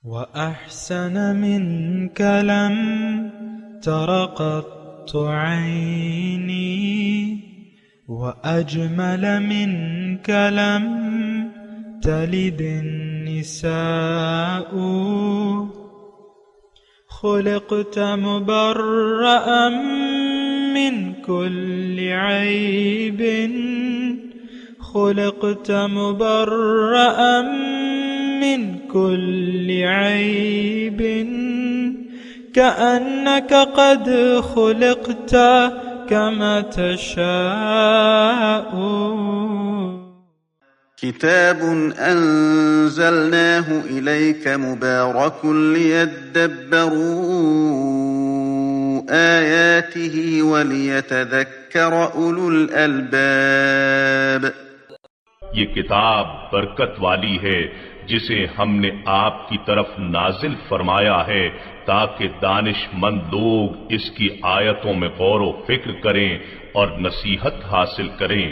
وأحسن منك لم تر قط عيني وأجمل منك لم تلد النساء خلقت مبرأ من كل عيب خلقت مبرأ من كل عيب كأنك قد خلقت كما تشاء. كتاب أنزلناه إليك مبارك ليدبروا آياته وليتذكر أولو الألباب. یہ کتاب برکت والی ہے جسے ہم نے آپ کی طرف نازل فرمایا ہے تاکہ دانش مند لوگ اس کی آیتوں میں غور و فکر کریں اور نصیحت حاصل کریں.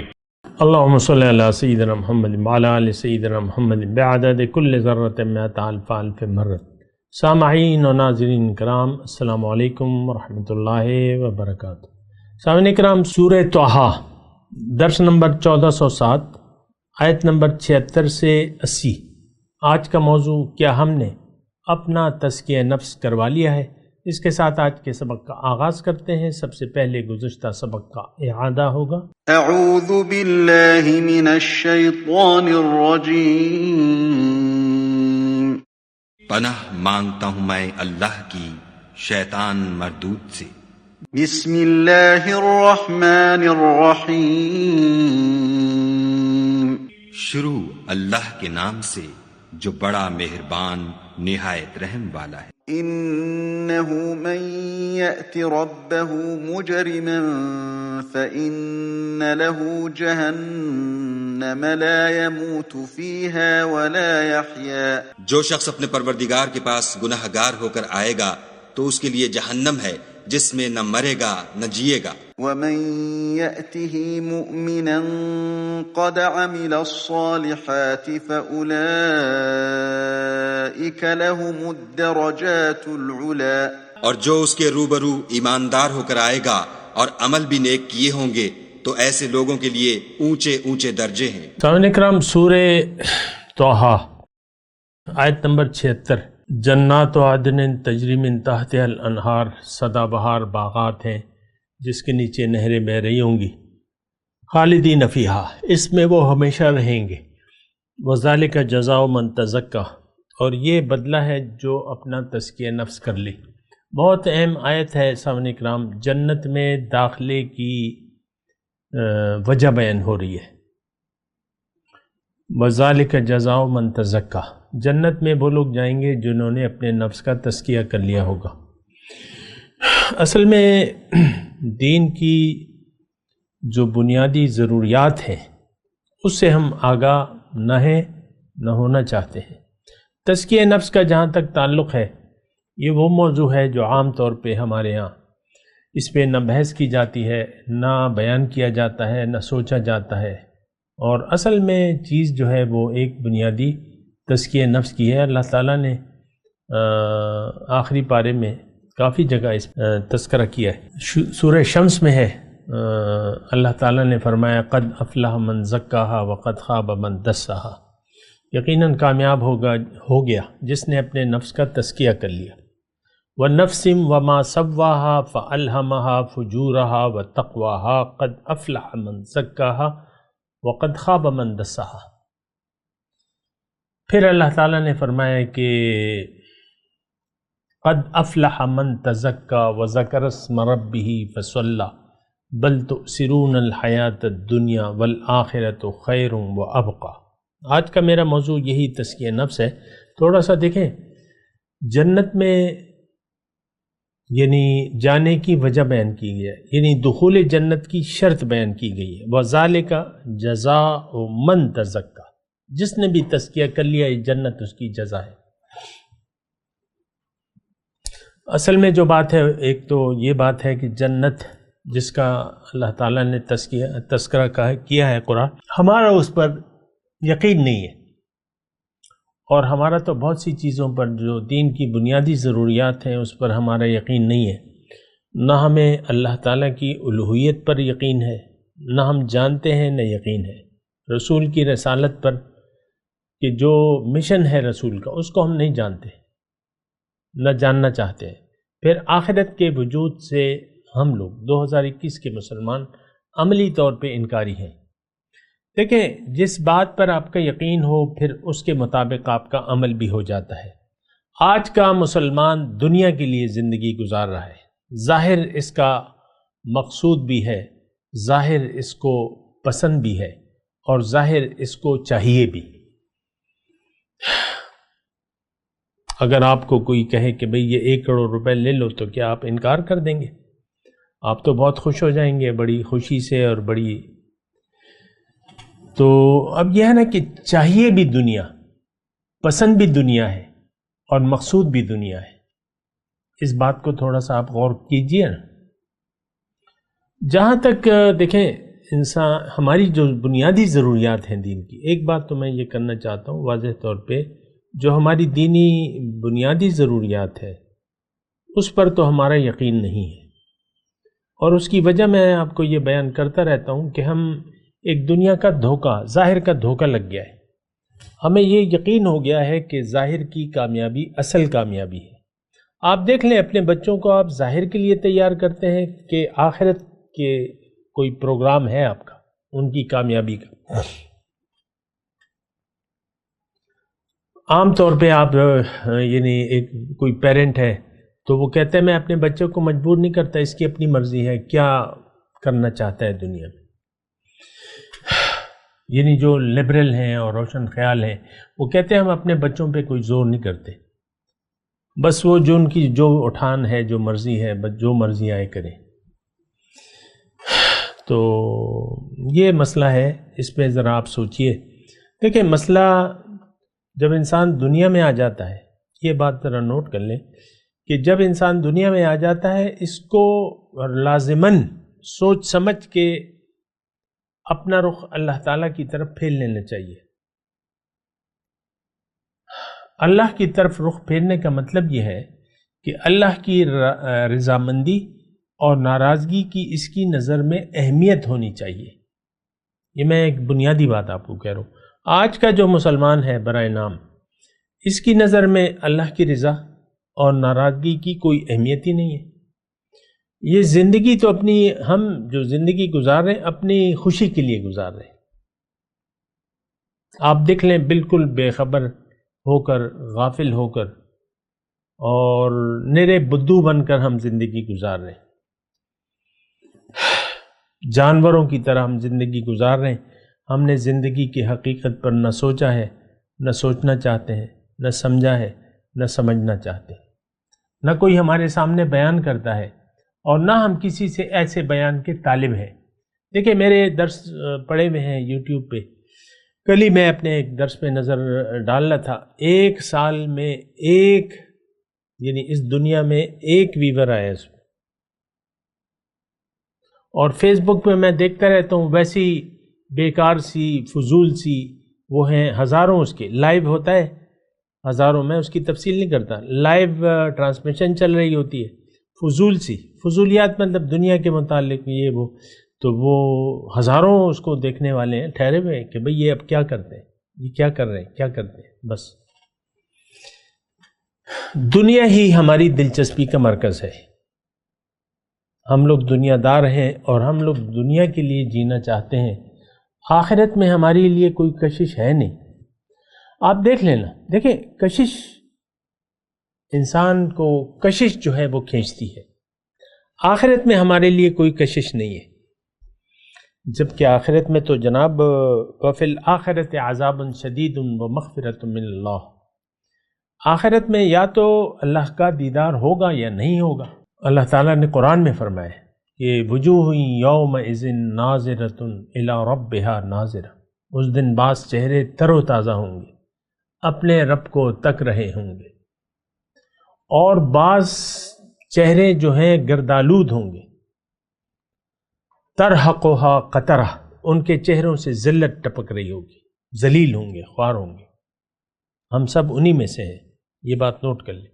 اللہم صلی علی سیدنا محمد وعلی آل سیدنا محمد بعدد کل ذرۃ مئۃ الف الف مرۃ. سامعین و ناظرین کرام، السلام علیکم ورحمۃ اللہ وبرکاتہ. سامعین کرام، سورہ طٰہٰ درس نمبر 1407 آیت نمبر 76 سے 80. آج کا موضوع، کیا ہم نے اپنا تزکیہ نفس کروا لیا ہے؟ اس کے ساتھ آج کے سبق کا آغاز کرتے ہیں. سب سے پہلے گزشتہ سبق کا اعادہ ہوگا. اعوذ باللہ من الشیطان الرجیم. پناہ مانگتا ہوں میں اللہ کی شیطان مردود سے. بسم اللہ الرحمن الرحیم. شروع اللہ کے نام سے جو بڑا مہربان نہایت رحم والا ہے. انه من يأت ربه مجرما فإن له جهنم لا يموت فيها ولا يحيا. جو شخص اپنے پروردگار کے پاس گناہ گار ہو کر آئے گا تو اس کے لیے جہنم ہے جس میں نہ مرے گا نہ جیے گا. ومن يأته مؤمنا قد عمل الصالحات فأولئك لهم الدرجات العلا. اور جو اس کے روبرو ایماندار ہو کر آئے گا اور عمل بھی نیک کیے ہوں گے تو ایسے لوگوں کے لیے اونچے اونچے درجے ہیں. سامعین کرام، سورہ طٰہٰ آیت نمبر 76. جنات و عدن تجری من تحتها الانہار، سدا بہار باغات ہیں جس کے نیچے نہریں بہہ رہی ہوں گی. خالدین فیہا، اس میں وہ ہمیشہ رہیں گے. وذالک جزاء من تزکیٰ، اور یہ بدلہ ہے جو اپنا تزکیہ نفس کر لی. بہت اہم آیت ہے سامعین کرام. جنت میں داخلے کی وجہ بیان ہو رہی ہے. وذالک جزاء من تزکیٰ، جنت میں وہ لوگ جائیں گے جنہوں نے اپنے نفس کا تزکیہ کر لیا ہوگا. اصل میں دین کی جو بنیادی ضروریات ہیں اس سے ہم آگاہ نہ ہیں نہ ہونا چاہتے ہیں. تزکیہ نفس کا جہاں تک تعلق ہے، یہ وہ موضوع ہے جو عام طور پہ ہمارے ہاں اس پہ نہ بحث کی جاتی ہے، نہ بیان کیا جاتا ہے، نہ سوچا جاتا ہے. اور اصل میں چیز جو ہے وہ ایک بنیادی تزکیہ نفس کی ہے. اللہ تعالیٰ نے آخری پارے میں کافی جگہ اس تذکرہ کیا ہے. سورہ شمس میں ہے، اللہ تعالیٰ نے فرمایا قد افلح من زکاہا وقد خاب من دساہا، یقیناً کامیاب ہو گیا جس نے اپنے نفس کا تزکیہ کر لیا. وَنَفْسٍ وَمَا سَوَّاهَا فَأَلْهَمَهَا فُجُورَهَا وَتَقْوَاهَا قَدْ أَفْلَحَ مَنْ زَكَّاهَا وَقَدْ خَابَ مَنْ دَسَّاهَا. پھر اللہ تعالیٰ نے فرمایا کہ قد افلح من تزکا وذکر اسم ربہ فصلی بل تؤثرون الحیات الدنیا والآخرۃ خیر وابقی. آج کا میرا موضوع یہی تزکیہ نفس ہے. تھوڑا سا دیکھیں، جنت میں یعنی جانے کی وجہ بیان کی گئی ہے، یعنی دخول جنت کی شرط بیان کی گئی ہے. وذالک جزاء من تزکا، جس نے بھی تزکیہ کر لیا یہ جنت اس کی جزا ہے. اصل میں جو بات ہے، ایک تو یہ بات ہے کہ جنت جس کا اللہ تعالیٰ نے تذکرہ کیا ہے قرآن، ہمارا اس پر یقین نہیں ہے اور ہمارا تو بہت سی چیزوں پر جو دین کی بنیادی ضروریات ہیں اس پر ہمارا یقین نہیں ہے، نہ ہمیں اللہ تعالیٰ کی الوہیت پر یقین ہے، نہ ہم جانتے ہیں نہ یقین ہے، رسول کی رسالت پر کہ جو مشن ہے رسول کا اس کو ہم نہیں جانتے، نہ جاننا چاہتے ہیں۔ پھر آخرت کے وجود سے ہم لوگ 2021 کے مسلمان عملی طور پہ انکاری ہیں۔ دیکھیں، جس بات پر آپ کا یقین ہو پھر اس کے مطابق آپ کا عمل بھی ہو جاتا ہے۔ آج کا مسلمان دنیا کے لیے زندگی گزار رہا ہے، ظاہر اس کا مقصود بھی ہے، ظاہر اس کو پسند بھی ہے اور ظاہر اس کو چاہیے بھی۔ اگر آپ کو کوئی کہے کہ بھئی یہ 1 کروڑ روپے لے لو تو کیا آپ انکار کر دیں گے؟ آپ تو بہت خوش ہو جائیں گے بڑی خوشی سے اور بڑی۔ تو اب یہ ہے نا کہ چاہیے بھی دنیا، پسند بھی دنیا ہے اور مقصود بھی دنیا ہے۔ اس بات کو تھوڑا سا آپ غور کیجئے نا۔ جہاں تک دیکھیں انسان ہماری جو بنیادی ضروریات ہیں دین کی، ایک بات تو میں یہ کرنا چاہتا ہوں واضح طور پہ، جو ہماری دینی بنیادی ضروریات ہے اس پر تو ہمارا یقین نہیں ہے، اور اس کی وجہ میں آپ کو یہ بیان کرتا رہتا ہوں کہ ہم ایک دنیا کا دھوکہ، ظاہر کا دھوکہ لگ گیا ہے۔ ہمیں یہ یقین ہو گیا ہے کہ ظاہر کی کامیابی اصل کامیابی ہے۔ آپ دیکھ لیں اپنے بچوں کو آپ ظاہر کے لیے تیار کرتے ہیں کہ آخرت کے کوئی پروگرام ہے آپ کا ان کی کامیابی کا؟ عام طور پہ آپ یعنی ایک کوئی پیرنٹ ہے تو وہ کہتے ہیں میں اپنے بچوں کو مجبور نہیں کرتا، اس کی اپنی مرضی ہے، کیا کرنا چاہتا ہے دنیا میں۔ یعنی جو لبرل ہیں اور روشن خیال ہیں وہ کہتے ہیں ہم اپنے بچوں پہ کوئی زور نہیں کرتے، بس وہ جو ان کی جو اٹھان ہے، جو مرضی ہے، بس جو مرضی آئے کریں۔ تو یہ مسئلہ ہے، اس پہ ذرا آپ سوچئے۔ دیکھیں مسئلہ جب انسان دنیا میں آ جاتا ہے، یہ بات ذرا نوٹ کر لیں کہ جب انسان دنیا میں آ جاتا ہے اس کو لازماً سوچ سمجھ کے اپنا رخ اللہ تعالیٰ کی طرف پھیر لینا چاہیے۔ اللہ کی طرف رخ پھیرنے کا مطلب یہ ہے کہ اللہ کی رضامندی اور ناراضگی کی اس کی نظر میں اہمیت ہونی چاہیے۔ یہ میں ایک بنیادی بات آپ کو کہہ رہا ہوں۔ آج کا جو مسلمان ہے برائے نام، اس کی نظر میں اللہ کی رضا اور ناراضگی کی کوئی اہمیت ہی نہیں ہے۔ یہ زندگی تو اپنی، ہم جو زندگی گزار رہے ہیں اپنی خوشی کے لیے گزار رہے ہیں۔ آپ دیکھ لیں بالکل بے خبر ہو کر، غافل ہو کر اور نرے بدو بن کر ہم زندگی گزار رہے ہیں، جانوروں کی طرح ہم زندگی گزار رہے ہیں۔ ہم نے زندگی کی حقیقت پر نہ سوچا ہے، نہ سوچنا چاہتے ہیں، نہ سمجھا ہے، نہ سمجھنا چاہتے ہیں، نہ کوئی ہمارے سامنے بیان کرتا ہے اور نہ ہم کسی سے ایسے بیان کے طالب ہیں۔ دیکھیں میرے درس پڑے ہوئے ہیں یوٹیوب پہ، کل ہی میں اپنے ایک درس پہ نظر ڈال رہا تھا، 1 سال میں ایک، یعنی اس دنیا میں ایک ویور آیا اس میں، اور فیس بک پہ میں دیکھتا رہتا ہوں ویسی بیکار سی فضول سی وہ ہیں ہزاروں، اس کے لائیو ہوتا ہے ہزاروں، میں اس کی تفصیل نہیں کرتا، لائیو ٹرانسمیشن چل رہی ہوتی ہے، فضول سی فضولیات، مطلب دنیا کے متعلق یہ وہ، تو وہ ہزاروں اس کو دیکھنے والے ہیں ٹھہرے ہوئے ہیں کہ بھئی یہ اب کیا کرتے ہیں، یہ کیا کر رہے ہیں، کیا کرتے ہیں۔ بس دنیا ہی ہماری دلچسپی کا مرکز ہے، ہم لوگ دنیا دار ہیں اور ہم لوگ دنیا کے لیے جینا چاہتے ہیں، آخرت میں ہمارے لیے کوئی کشش ہے نہیں۔ آپ دیکھ لینا، دیکھیں کشش، انسان کو کشش جو ہے وہ کھینچتی ہے، آخرت میں ہمارے لیے کوئی کشش نہیں ہے، جبکہ آخرت میں تو جناب وَفِي الْآخِرَةِ عَذَابٌ شَدِيدٌ وَمَغْفِرَةٌ مِّنَ اللَّهِ، آخرت میں یا تو اللہ کا دیدار ہوگا یا نہیں ہوگا۔ اللہ تعالیٰ نے قرآن میں فرمایا کہ وجوہ یومئذ ناظرۃ الی ربہا ناظرہ، اس دن بعض چہرے تر و تازہ ہوں گے، اپنے رب کو تک رہے ہوں گے، اور بعض چہرے جو ہیں گردآلود ہوں گے، ترہقھا قطرہ، ان کے چہروں سے ذلت ٹپک رہی ہوگی، ذلیل ہوں گے، خوار ہوں گے۔ ہم سب انہی میں سے ہیں، یہ بات نوٹ کر لیں۔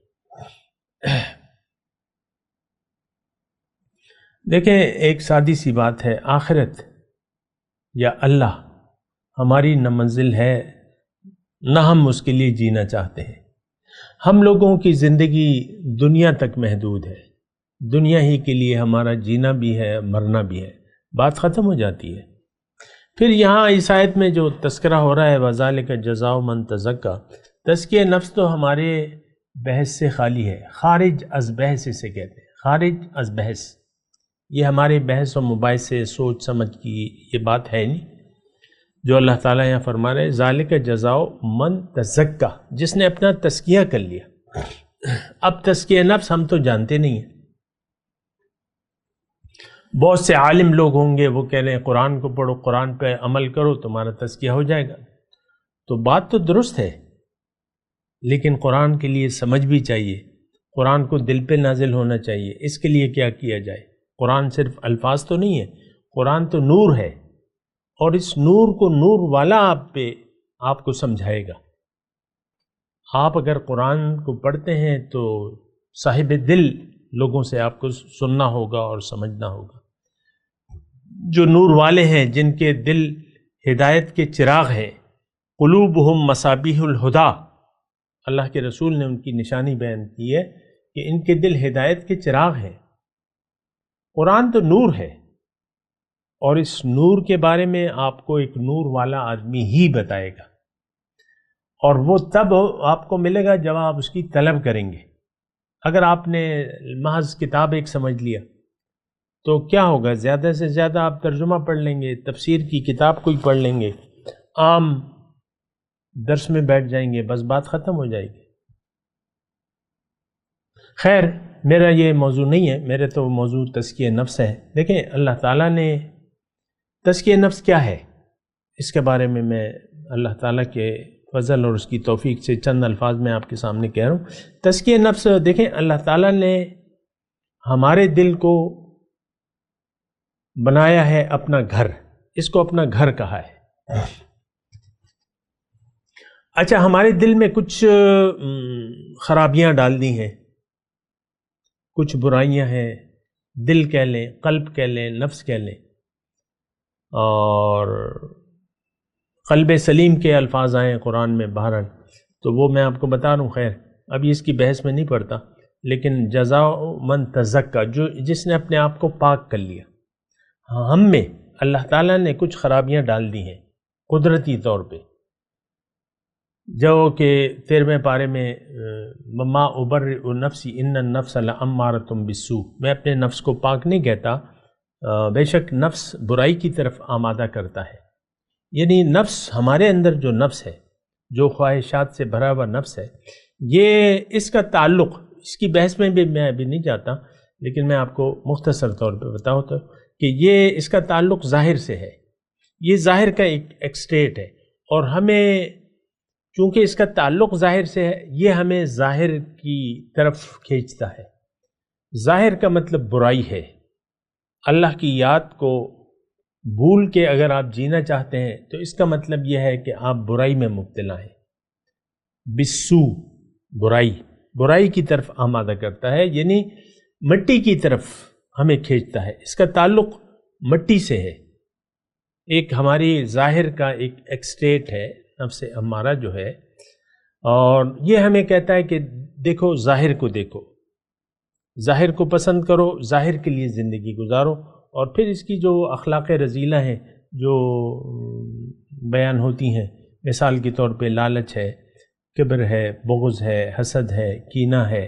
دیکھیں ایک سادی سی بات ہے، آخرت یا اللہ ہماری نہ منزل ہے نہ ہم اس کے لیے جینا چاہتے ہیں۔ ہم لوگوں کی زندگی دنیا تک محدود ہے، دنیا ہی کے لیے ہمارا جینا بھی ہے، مرنا بھی ہے، بات ختم ہو جاتی ہے۔ پھر یہاں اس آیت میں جو تذکرہ ہو رہا ہے وَذَلِكَ جَزَاءُ مَن تَزَكَّىٰ، تزکیہ نفس تو ہمارے بحث سے خالی ہے، خارج از بحث اسے کہتے ہیں، خارج از بحث، یہ ہمارے بحث و مباحثے سوچ سمجھ کی یہ بات ہے نہیں۔ جو اللہ تعالیٰ یہاں فرما رہے ذَلِكَ جَزَاءُ مَن تَزَكَّىٰ، جس نے اپنا تزکیہ کر لیا۔ اب تزکیہ نفس ہم تو جانتے نہیں ہیں، بہت سے عالم لوگ ہوں گے وہ کہہ رہے ہیں قرآن کو پڑھو، قرآن پہ عمل کرو، تمہارا تزکیہ ہو جائے گا۔ تو بات تو درست ہے، لیکن قرآن کے لیے سمجھ بھی چاہیے، قرآن کو دل پہ نازل ہونا چاہیے۔ اس کے لیے کیا کیا جائے؟ قرآن صرف الفاظ تو نہیں ہے، قرآن تو نور ہے، اور اس نور کو نور والا آپ کو سمجھائے گا۔ آپ اگر قرآن کو پڑھتے ہیں تو صاحب دل لوگوں سے آپ کو سننا ہوگا اور سمجھنا ہوگا۔ جو نور والے ہیں، جن کے دل ہدایت کے چراغ ہیں، قلوبہم مصابیح الہدیٰ، اللہ کے رسول نے ان کی نشانی بیان کی ہے کہ ان کے دل ہدایت کے چراغ ہیں۔ قرآن تو نور ہے، اور اس نور کے بارے میں آپ کو ایک نور والا آدمی ہی بتائے گا، اور وہ تب آپ کو ملے گا جب آپ اس کی طلب کریں گے۔ اگر آپ نے محض کتاب ایک سمجھ لیا تو کیا ہوگا؟ زیادہ سے زیادہ آپ ترجمہ پڑھ لیں گے، تفسیر کی کتاب کوئی پڑھ لیں گے، عام درس میں بیٹھ جائیں گے، بس بات ختم ہو جائے گی۔ خیر میرا یہ موضوع نہیں ہے، میرے تو موضوع تزکیہ نفس ہے۔ دیکھیں اللہ تعالیٰ نے تزکیہ نفس کیا ہے، اس کے بارے میں اللہ تعالیٰ کے فضل اور اس کی توفیق سے چند الفاظ میں آپ کے سامنے کہہ رہا ہوں۔ تزکیہ نفس، دیکھیں اللہ تعالیٰ نے ہمارے دل کو بنایا ہے اپنا گھر، اس کو اپنا گھر کہا ہے۔ اچھا ہمارے دل میں کچھ خرابیاں ڈال دی ہیں، کچھ برائیاں ہیں، دل کہہ لیں، قلب کہہ لیں، نفس کہہ لیں، اور قلب سلیم کے الفاظ آئے قرآن میں بہرحال، تو وہ میں آپ کو بتا رہا ہوں۔ خیر ابھی اس کی بحث میں نہیں پڑتا، لیکن جزاء من تزکیٰ، جس نے اپنے آپ کو پاک کر لیا۔ ہم میں اللہ تعالیٰ نے کچھ خرابیاں ڈال دی ہیں قدرتی طور پہ، جو کہ 13ویں پارے میں مما ابرئ نفسی ان النفس لامارۃ بالسوء، میں اپنے نفس کو پاک نہیں کہتا، بے شک نفس برائی کی طرف آمادہ کرتا ہے۔ یعنی نفس، ہمارے اندر جو نفس ہے، جو خواہشات سے بھرا ہوا نفس ہے، یہ اس کا تعلق، اس کی بحث میں بھی میں ابھی نہیں جاتا، لیکن میں آپ کو مختصر طور پہ بتاؤں تو کہ یہ اس کا تعلق ظاہر سے ہے، یہ ظاہر کا ایک سٹیٹ ہے، اور ہمیں چونکہ اس کا تعلق ظاہر سے ہے، یہ ہمیں ظاہر کی طرف کھینچتا ہے۔ ظاہر کا مطلب برائی ہے۔ اللہ کی یاد کو بھول کے اگر آپ جینا چاہتے ہیں تو اس کا مطلب یہ ہے کہ آپ برائی میں مبتلا ہیں۔ بالسوء، برائی کی طرف آمادہ کرتا ہے، یعنی مٹی کی طرف ہمیں کھینچتا ہے۔ اس کا تعلق مٹی سے ہے، ایک ہماری ظاہر کا ایک سٹیٹ ہے، نفس امارہ جو ہے، اور یہ ہمیں کہتا ہے کہ دیکھو ظاہر کو، دیکھو ظاہر کو پسند کرو، ظاہر کے لیے زندگی گزارو، اور پھر اس کی جو اخلاق رذیلہ ہیں جو بیان ہوتی ہیں، مثال کے طور پہ لالچ ہے، کبر ہے، بغض ہے، حسد ہے، کینہ ہے،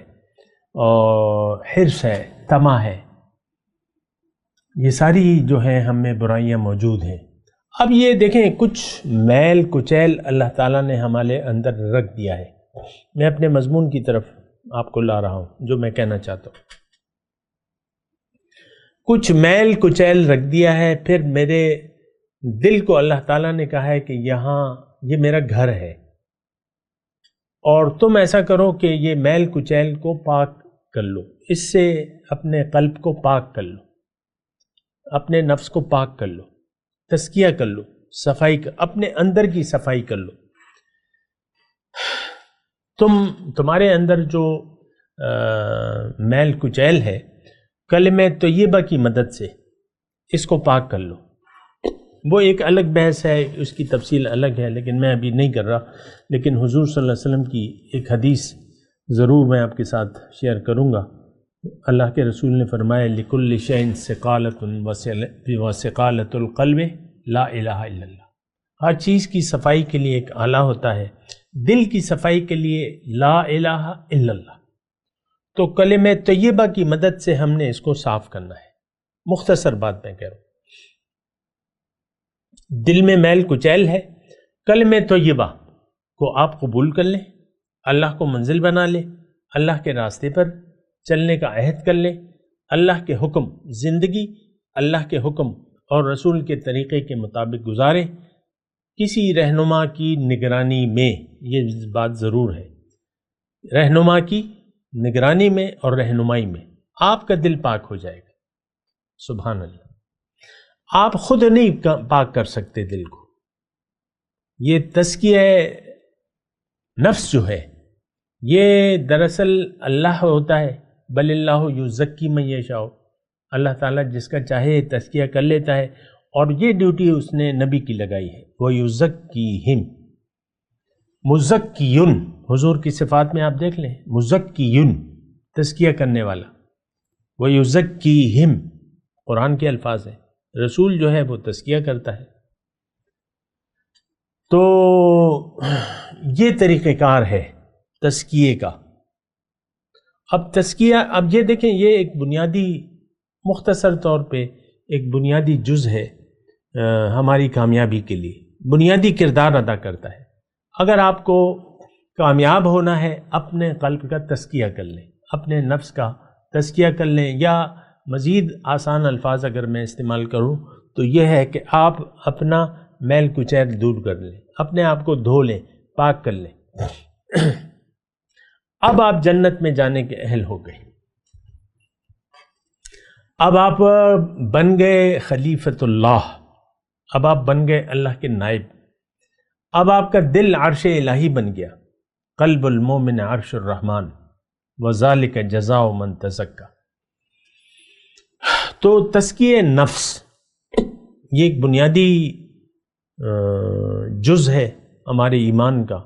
اور حرص ہے، طمع ہے، یہ ساری جو ہیں ہم میں برائیاں موجود ہیں۔ اب یہ دیکھیں کچھ میل کچیل اللہ تعالیٰ نے ہمارے اندر رکھ دیا ہے۔ میں اپنے مضمون کی طرف آپ کو لا رہا ہوں جو میں کہنا چاہتا ہوں۔ کچھ میل کچیل رکھ دیا ہے، پھر میرے دل کو اللہ تعالیٰ نے کہا ہے کہ یہاں یہ میرا گھر ہے، اور تم ایسا کرو کہ یہ میل کچیل کو پاک کر لو، اس سے اپنے قلب کو پاک کر لو، اپنے نفس کو پاک کر لو، تزکیہ کر لو، صفائی اپنے اندر کی صفائی کر لو۔ تمہارے اندر جو میل کچیل ہے، کلمہ طیبہ کی مدد سے اس کو پاک کر لو۔ وہ ایک الگ بحث ہے، اس کی تفصیل الگ ہے، لیکن میں ابھی نہیں کر رہا۔ لیکن حضور صلی اللہ علیہ وسلم کی ایک حدیث ضرور میں آپ کے ساتھ شیئر کروں گا۔ اللہ کے رسول نے فرمایا لِكُلِّ شَيْءٍ ثِقَالَةٌ وَثِقَالَةُ الْقَلْبِ لَا إِلَٰهَ إِلَّا اللَّهُ۔ ہر چیز کی صفائی کے لیے ایک آلہ ہوتا ہے، دل کی صفائی کے لیے لا الہ الا اللہ۔ تو کلمہ طیبہ کی مدد سے ہم نے اس کو صاف کرنا ہے۔ مختصر بات میں کہہ رہا ہوں، دل میں میل کچیل ہے، کلمہ طیبہ کو آپ قبول کر لیں، اللہ کو منزل بنا لیں، اللہ کے راستے پر چلنے کا عہد کر لیں، اللہ کے حکم زندگی اللہ کے حکم اور رسول کے طریقے کے مطابق گزاریں، کسی رہنما کی نگرانی میں۔ یہ بات ضرور ہے، رہنما کی نگرانی میں اور رہنمائی میں آپ کا دل پاک ہو جائے گا۔ سبحان اللہ، آپ خود نہیں پاک کر سکتے دل کو۔ یہ تزکیہ نفس جو ہے یہ دراصل اللہ ہوتا ہے، بل اللہ یزکی من یشاء، اللہ تعالیٰ جس کا چاہے تزکیہ کر لیتا ہے، اور یہ ڈیوٹی اس نے نبی کی لگائی ہے۔ وَيُزَكِّيهِمْ، مزکیٌ، حضور کی صفات میں آپ دیکھ لیں، مزکیٌ، تزکیہ کرنے والا۔ وَيُزَكِّيهِمْ، قرآن کے الفاظ ہیں، رسول جو ہے وہ تزکیہ کرتا ہے۔ تو یہ طریقہ کار ہے تزکیے کا۔ اب تزکیہ، اب یہ دیکھیں، یہ ایک بنیادی، مختصر طور پہ ایک بنیادی جز ہے ہماری کامیابی کے لیے، بنیادی کردار ادا کرتا ہے۔ اگر آپ کو کامیاب ہونا ہے، اپنے قلب کا تزکیہ کر لیں، اپنے نفس کا تزکیہ کر لیں، یا مزید آسان الفاظ اگر میں استعمال کروں تو یہ ہے کہ آپ اپنا میل کچیل دور کر لیں، اپنے آپ کو دھو لیں، پاک کر لیں۔ اب آپ جنت میں جانے کے اہل ہو گئے، اب آپ بن گئے خلیفۃ اللہ، اب آپ بن گئے اللہ کے نائب، اب آپ کا دل عرش الہی بن گیا۔ قلب المومن عرش الرحمن وذالک جزاء من تزکی۔ تو تزکیہ نفس یہ ایک بنیادی جز ہے ہمارے ایمان کا۔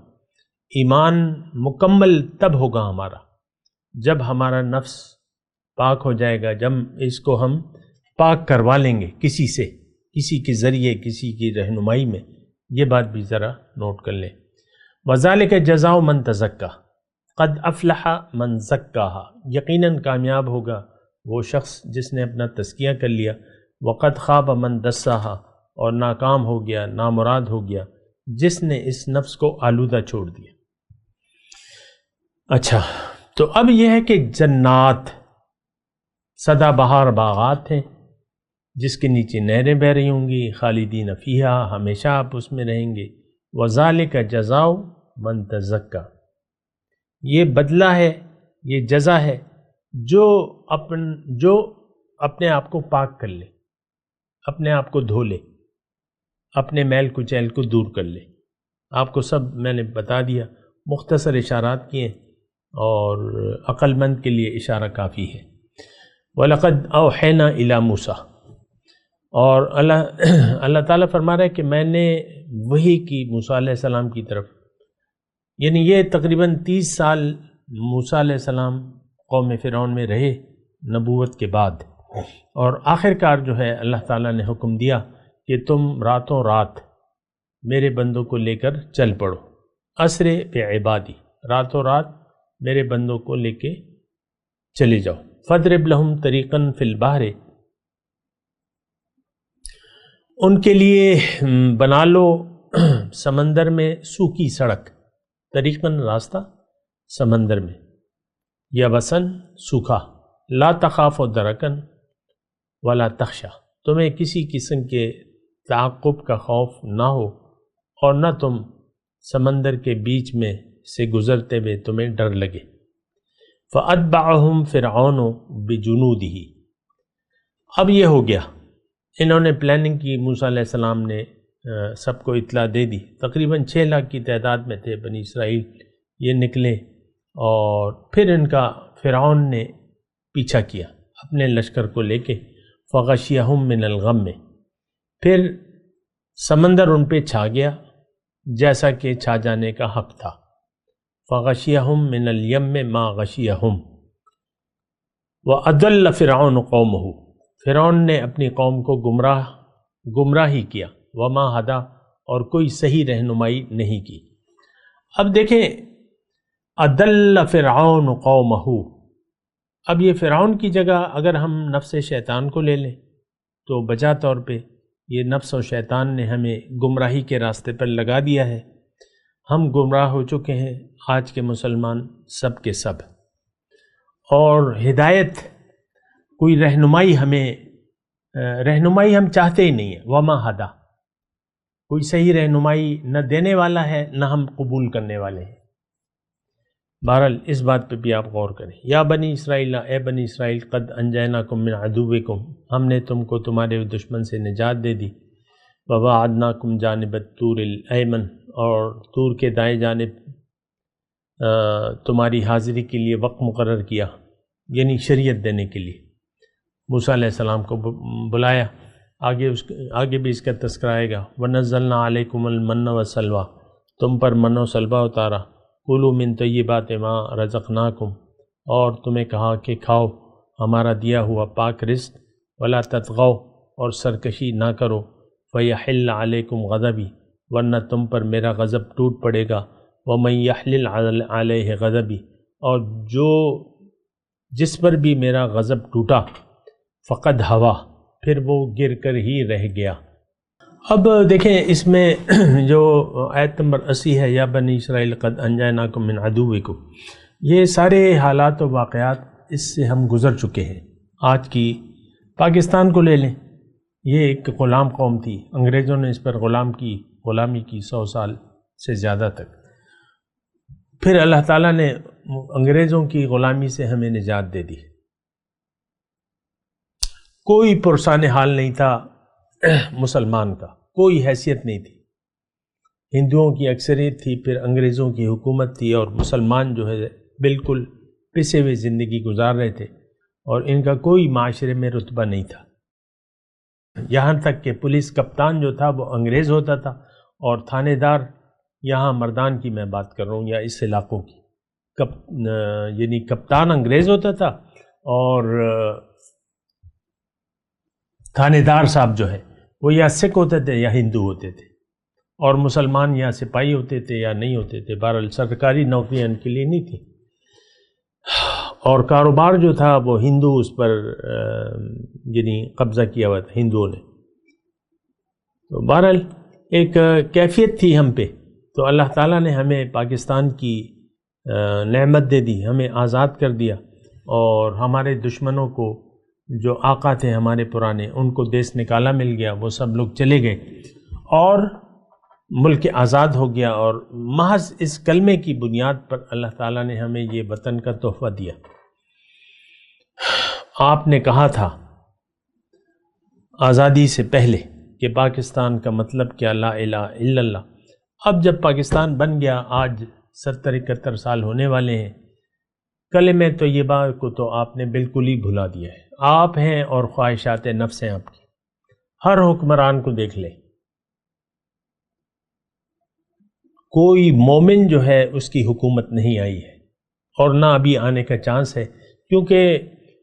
ایمان مکمل تب ہوگا ہمارا جب ہمارا نفس پاک ہو جائے گا، جب اس کو ہم پاک کروا لیں گے کسی سے، کسی کے ذریعے، کسی کی رہنمائی میں۔ یہ بات بھی ذرا نوٹ کر لیں۔ وذالک جزاء من تزکی قد افلح من زکاہا، یقیناً کامیاب ہوگا وہ شخص جس نے اپنا تزکیہ کر لیا۔ وقد خاب من دساہا، اور ناکام ہو گیا، نامراد ہو گیا جس نے اس نفس کو آلودہ چھوڑ دیا۔ اچھا، تو اب یہ ہے کہ جنات سدا بہار باغات ہیں جس کے نیچے نہریں بہہ رہی ہوں گی، خالدین فیہا، ہمیشہ آپ اس میں رہیں گے۔ وذالک جزاء من تزکی، یہ بدلہ ہے، یہ جزا ہے جو اپنے آپ کو پاک کر لے، اپنے آپ کو دھو لے، اپنے میل کچیل کو دور کر لے۔ آپ کو سب میں نے بتا دیا، مختصر اشارات کیے، اور عقل مند کے لیے اشارہ کافی ہے۔ وَلَقَدْ أَوْحَيْنَا إِلَى مُوسَىٰ، اور اللہ تعالیٰ فرما رہا ہے کہ میں نے وحی کی موسیٰ علیہ السلام کی طرف، یعنی یہ تقریباً 30 سال موسیٰ علیہ السلام قوم فرعون میں رہے نبوت کے بعد، اور آخر کار جو ہے اللہ تعالیٰ نے حکم دیا کہ تم راتوں رات میرے بندوں کو لے کر چل پڑو، اسرے پہ عبادی، راتوں رات میرے بندوں کو لے کے چلے جاؤ۔ فَاضْرِبْ لَهُمْ طَرِيقًا فِي الْبَحْرِ، ان کے لیے بنا لو سمندر میں سوکھی سڑک، طریقاً راستہ سمندر میں، یا وسن سوکھا، لا تخاف درکن ولا تخشا، تمہیں کسی قسم کے تعاقب کا خوف نہ ہو، اور نہ تم سمندر کے بیچ میں سے گزرتے ہوئے تمہیں ڈر لگے۔ فَأَتْبَعَهُمْ فِرْعَوْنُ بِجُنُودِهِ، اب یہ ہو گیا، انہوں نے پلاننگ کی، موسیٰ علیہ السلام نے سب کو اطلاع دے دی، تقریباً 6 لاکھ کی تعداد میں تھے بنی اسرائیل، یہ نکلے اور پھر ان کا فرعون نے پیچھا کیا اپنے لشکر کو لے کے، فغشیہم من الغم میں، پھر سمندر ان پہ چھا گیا جیسا کہ چھا جانے کا حق تھا، فغشیہم من الیم ما غشیہم، وَأَضَلَّ فِرْعَوْنُ قَوْمَهُ، فرعون نے اپنی قوم کو گمراہی کیا، وما ہدا، اور کوئی صحیح رہنمائی نہیں کی۔ اب دیکھیں اضل فرعون قومہ، اب یہ فرعون کی جگہ اگر ہم نفس شیطان کو لے لیں تو بجا طور پہ یہ نفس و شیطان نے ہمیں گمراہی کے راستے پر لگا دیا ہے، ہم گمراہ ہو چکے ہیں آج کے مسلمان سب کے سب، اور ہدایت کوئی رہنمائی ہم چاہتے ہی نہیں ہے، وما ہدا، کوئی صحیح رہنمائی نہ دینے والا ہے نہ ہم قبول کرنے والے ہیں۔ بہرحال اس بات پہ بھی آپ غور کریں۔ یا بنی اسرائیل، اے بنی اسرائیل، قد انجیناکم من عدوکم، ہم نے تم کو تمہارے دشمن سے نجات دے دی، وواعدناکم جانب الطور الایمن، اور طور کے دائیں جانب تمہاری حاضری کے لیے وقت مقرر کیا، یعنی شریعت دینے کے لیے۔ موسیٰ علیہ السلام کو بلایا، آگے بھی اس کا تذکرہ آئے گا۔ وَنَزَّلْنَا عَلَيْكُمُ الْمَنَّ وَالسَّلْوَىٰ، تم پر من و سلوہ اتارا، کُلُوا مِن طَیِّبَاتِ مَا رَزَقْنَاکُم، اور تمہیں کہا کہ کھاؤ ہمارا دیا ہوا پاک رزق، وَلَا تَطْغَوْا، اور سرکشی نہ کرو، فَيَحِلَّ عَلَيْكُمْ غَضَبِي، ورنہ تم پر میرا غضب ٹوٹ پڑے گا، وَمَن يَحْلِلْ عَلَيْهِ غَضَبِي، اور جس پر بھی میرا غضب ٹوٹا، فقد ہوا، پھر وہ گر کر ہی رہ گیا۔ اب دیکھیں اس میں جو آیت نمبر 80 ہے، یا بنی اسرائیل قد انجیناکم من عدوکم، یہ سارے حالات و واقعات اس سے ہم گزر چکے ہیں۔ آج کی پاکستان کو لے لیں، یہ ایک غلام قوم تھی، انگریزوں نے اس پر غلامی کی 100 سال سے زیادہ تک، پھر اللہ تعالیٰ نے انگریزوں کی غلامی سے ہمیں نجات دے دی، کوئی پرسان حال نہیں تھا مسلمان کا، کوئی حیثیت نہیں تھی، ہندوؤں کی اکثریت تھی، پھر انگریزوں کی حکومت تھی، اور مسلمان جو ہے بالکل پسے ہوئے زندگی گزار رہے تھے، اور ان کا کوئی معاشرے میں رتبہ نہیں تھا، یہاں تک کہ پولیس کپتان جو تھا وہ انگریز ہوتا تھا، اور تھانے دار، یہاں مردان کی میں بات کر رہا ہوں یا اس علاقوں کی، یعنی کپتان انگریز ہوتا تھا، اور تھانے دار صاحب جو ہے وہ یا سکھ ہوتے تھے یا ہندو ہوتے تھے، اور مسلمان یا سپاہی ہوتے تھے یا نہیں ہوتے تھے، بہرحال سرکاری نوکریاں ان کے لیے نہیں تھی، اور کاروبار جو تھا وہ ہندو اس پر یعنی قبضہ کیا ہوا تھا ہندوؤں نے۔ تو بہرحال ایک کیفیت تھی ہم پہ، تو اللہ تعالیٰ نے ہمیں پاکستان کی نعمت دے دی، ہمیں آزاد کر دیا، اور ہمارے دشمنوں کو جو آقا تھے ہمارے پرانے، ان کو دیس نکالا مل گیا، وہ سب لوگ چلے گئے، اور ملک آزاد ہو گیا، اور محض اس کلمے کی بنیاد پر اللہ تعالیٰ نے ہمیں یہ وطن کا تحفہ دیا۔ آپ نے کہا تھا آزادی سے پہلے کہ پاکستان کا مطلب کیا، لا الہ الا اللہ۔ اب جب پاکستان بن گیا، آج 70-71 سال ہونے والے ہیں، کلمہ طیبہ کو تو آپ نے بالکل ہی بھلا دیا ہے، آپ ہیں اور خواہشات نفس ہیں آپ کی۔ ہر حکمران کو دیکھ لیں، کوئی مومن جو ہے اس کی حکومت نہیں آئی ہے، اور نہ ابھی آنے کا چانس ہے، کیونکہ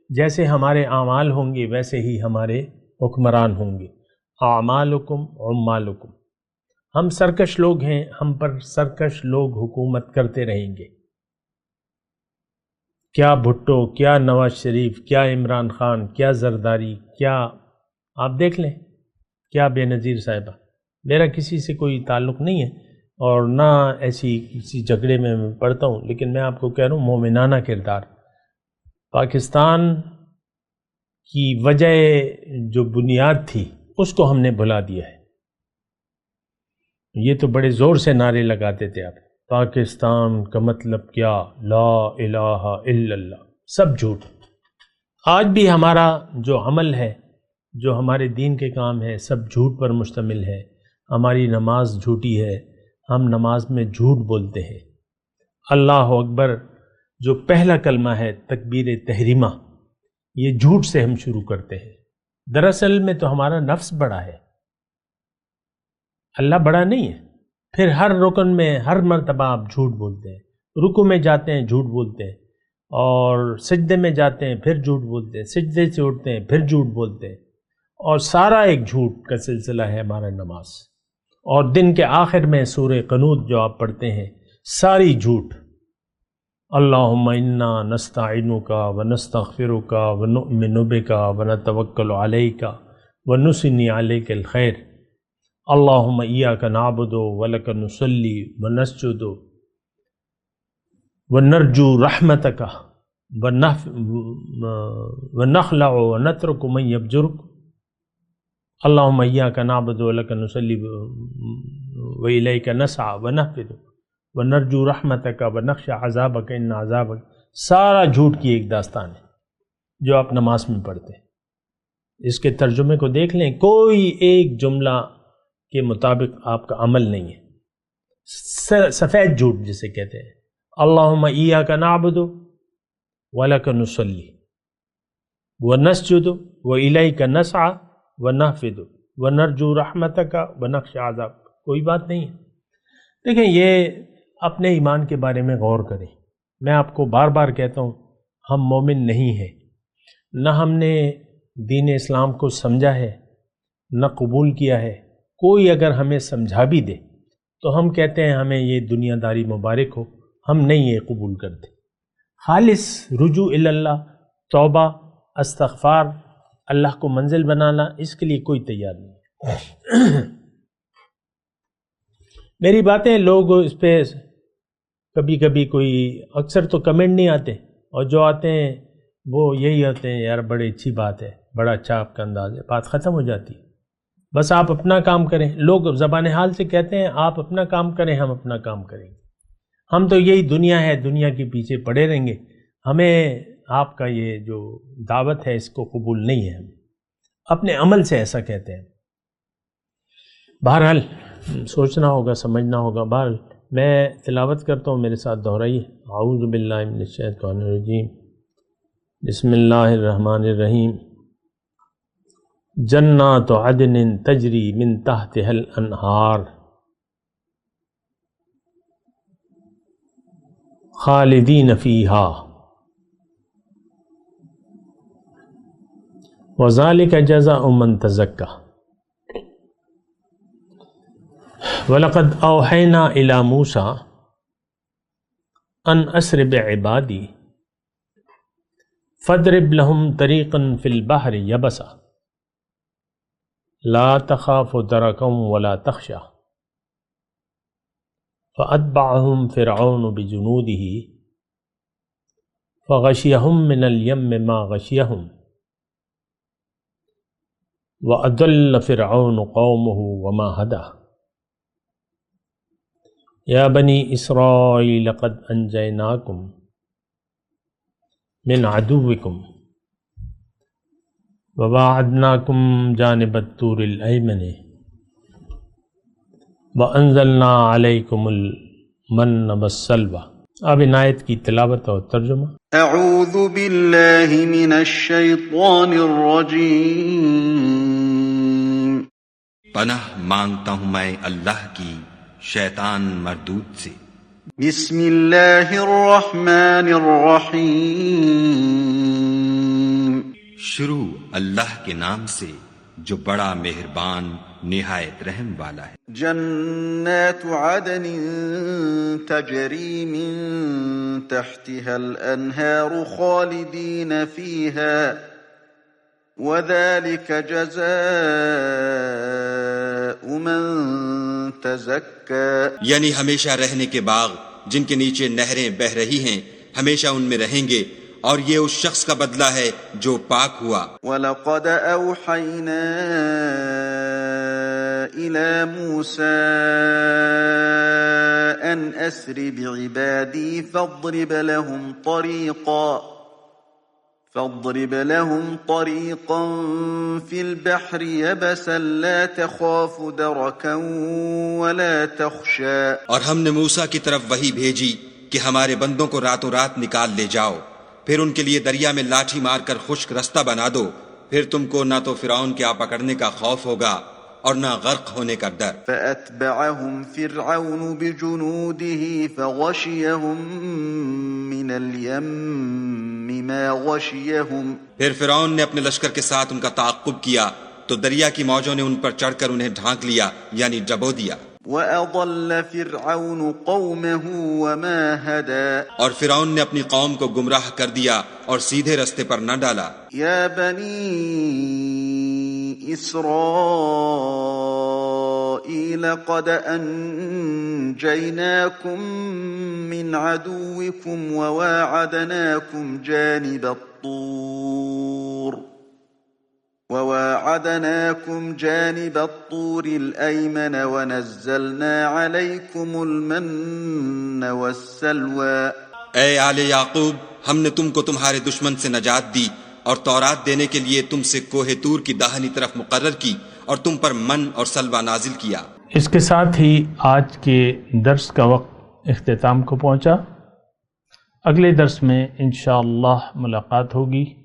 جیسے ہمارے اعمال ہوں گے ویسے ہی ہمارے حکمران ہوں گے۔ اعمالکم عمالکم، ہم سرکش لوگ ہیں، ہم پر سرکش لوگ حکومت کرتے رہیں گے، کیا بھٹو، کیا نواز شریف، کیا عمران خان، کیا زرداری، کیا آپ دیکھ لیں، کیا بے نظیر صاحبہ۔ میرا کسی سے کوئی تعلق نہیں ہے، اور نہ ایسی کسی جھگڑے میں پڑھتا ہوں، لیکن میں آپ کو کہہ رہا ہوں مومنانہ کردار۔ پاکستان کی وجہ جو بنیاد تھی اس کو ہم نے بھلا دیا ہے۔ یہ تو بڑے زور سے نعرے لگاتے تھے آپ، پاکستان کا مطلب کیا، لا الہ الا اللہ، سب جھوٹ۔ آج بھی ہمارا جو عمل ہے، جو ہمارے دین کے کام ہے، سب جھوٹ پر مشتمل ہے۔ ہماری نماز جھوٹی ہے، ہم نماز میں جھوٹ بولتے ہیں۔ اللہ اکبر جو پہلا کلمہ ہے تکبیر تحریمہ، یہ جھوٹ سے ہم شروع کرتے ہیں۔ دراصل میں تو ہمارا نفس بڑا ہے، اللہ بڑا نہیں ہے۔ پھر ہر رکن میں ہر مرتبہ آپ جھوٹ بولتے ہیں، رکوع میں جاتے ہیں جھوٹ بولتے ہیں، اور سجدے میں جاتے ہیں پھر جھوٹ بولتے ہیں، سجدے سے اٹھتے ہیں پھر جھوٹ بولتے ہیں، اور سارا ایک جھوٹ کا سلسلہ ہے ہمارا نماز۔ اور دن کے آخر میں سورہ قنوت جو آپ پڑھتے ہیں، ساری جھوٹ، اللہم انا نستعینک ونستغفرک ونؤمن بک ونتوکل علیک ونثنی علیک الخیر، اللہم ایاک نعبد ولک نصلی ونسجد ونرجو رحمتک ونخلع ونترک من یفجرک، اللہم ایاک نعبد ولک نصلی والیک نسعی ونحفظ ونرجو رحمتک ونخشى عذابک ان عذابک۔ سارا جھوٹ کی ایک داستان ہے جو آپ نماز میں پڑھتے ہیں۔ اس کے ترجمے کو دیکھ لیں، کوئی ایک جملہ کے مطابق آپ کا عمل نہیں ہے، سفید جھوٹ جسے کہتے ہیں۔ اللہم ایاک نعبد ولک نصلی ونسجد والیک نسعی ونحفظ ونرجو رحمتک ونخشى عذابک، کوئی بات نہیں ہے۔ دیکھیں، یہ اپنے ایمان کے بارے میں غور کریں۔ میں آپ کو بار بار کہتا ہوں، ہم مومن نہیں ہیں، نہ ہم نے دین اسلام کو سمجھا ہے نہ قبول کیا ہے۔ کوئی اگر ہمیں سمجھا بھی دے تو ہم کہتے ہیں ہمیں یہ دنیا داری مبارک ہو، ہم نہیں یہ قبول کرتے۔ خالص رجوع اللہ، توبہ، استغفار، اللہ کو منزل بنانا، اس کے لیے کوئی تیار نہیں۔ میری باتیں لوگ اس پہ کبھی کبھی کوئی، اکثر تو کمنٹ نہیں آتے، اور جو آتے ہیں وہ یہی ہوتے ہیں، یار بڑی اچھی بات ہے، بڑا اچھا آپ کا انداز ہے، بات ختم ہو جاتی ہے۔ بس آپ اپنا کام کریں۔ لوگ زبان حال سے کہتے ہیں آپ اپنا کام کریں، ہم اپنا کام کریں گے، ہم تو یہی دنیا ہے، دنیا کے پیچھے پڑے رہیں گے، ہمیں آپ کا یہ جو دعوت ہے اس کو قبول نہیں ہے۔ ہم اپنے عمل سے ایسا کہتے ہیں۔ بہرحال سوچنا ہوگا، سمجھنا ہوگا۔ بہرحال میں تلاوت کرتا ہوں، میرے ساتھ دہرائیے۔ اعوذ باللہ من الشیطان الرجیم، بسم اللہ الرحمن الرحیم۔ جنات عدن تجری من تحتها الانہار خالدین فیہا وذالک جزاء من تزکی وَلَقَدْ أَوْحَيْنَا إِلَى مُوسَىٰ أَنْ أَسْرِ بِعِبَادِي فَاضْرِبْ لَهُمْ طَرِيقًا فِي الْبَحْرِ يَبَسًا لَا تَخَافُ دَرَكًا وَلَا تَخْشَىٰ فَأَتْبَعَهُمْ فِرْعَوْنُ بِجُنُودِهِ فَغَشِيَهُمْ مِنَ الْيَمِّ مَا غَشِيَهُمْ وَأَضَلَّ فِرْعَوْنُ قَوْمَهُ وَمَا هَدَىٰ یا بنی اسرائیل قد انجیناکم من عدوکم وواعدناکم جانب الطور الایمن وانزلنا علیکم المن والسلوى۔ اب ان آیت کی تلاوت اور ترجمہ۔ اعوذ باللہ من الشیطان الرجیم۔ پناہ مانگتا ہوں میں اللہ کی شیطان مردود سے۔ بسم اللہ الرحمن الرحیم۔ شروع اللہ کے نام سے جو بڑا مہربان نہایت رحم والا ہے۔ جنات عدن تجری من تحتها الانہار خالدین فیہا وذلك جزاء من تزکا، یعنی ہمیشہ رہنے کے باغ جن کے نیچے نہریں بہہ رہی ہیں، ہمیشہ ان میں رہیں گے، اور یہ اس شخص کا بدلہ ہے جو پاک ہوا۔ وَلَقَدْ أَوْحَيْنَا إِلَى مُوسَىٰ أَنْ أَسْرِ بِعِبَادِي فَاضْرِبْ لَهُمْ طَرِيقًا فِي الْبَحْرِ يَبَسًا لَا تَخَافُ دَرَكًا وَلَا تَخْشَىٰ، اور ہم نے موسیٰ کی طرف وحی بھیجی کہ ہمارے بندوں کو راتوں رات نکال لے جاؤ، پھر ان کے لیے دریا میں لاٹھی مار کر خشک رستہ بنا دو، پھر تم کو نہ تو فرعون کے آ پکڑنے کا خوف ہوگا اور نہ غرق ہونے کا ڈر۔ فأتبعهم فرعون بجنوده فغشيهم من اليم ما غشيهم۔ پھر فرعون نے اپنے لشکر کے ساتھ ان کا تعاقب کیا تو دریا کی موجوں نے ان پر چڑھ کر انہیں ڈھانک لیا، یعنی ڈبو دیا۔ وَأَضَلَّ فِرْعَوْنُ قَوْمَهُ وَمَا هَدَى۔ اور فرعون نے اپنی قوم کو گمراہ کر دیا اور سیدھے رستے پر نہ ڈالا۔ يَا بَنِي إِسْرَائِيلَ قَدْ أَنْجَيْنَاكُمْ مِنْ عَدُوِّكُمْ وَوَاعَدْنَاكُمْ جَانِبَ الطُّورِ الْأَيْمَنَ وَنَزَّلْنَا عَلَيْكُمُ الْمَنَّ وَالسَّلْوَىٰ۔ اے آل یعقوب، ہم نے تم کو تمہارے دشمن سے نجات دی اور تورات دینے کے لیے تم سے کوہ طور کی داہنی طرف مقرر کی اور تم پر من اور سلوہ نازل کیا۔ اس کے ساتھ ہی آج کے درس کا وقت اختتام کو پہنچا۔ اگلے درس میں انشاءاللہ ملاقات ہوگی۔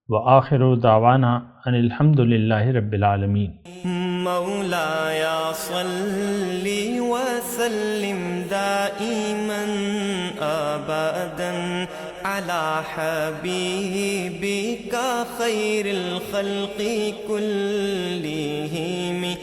وآخر دعوانا ان الحمد للہ رب العالمین۔ مولایا صلی وسلم دائما ابدا علی حبیبک خیر الخلق کلہم۔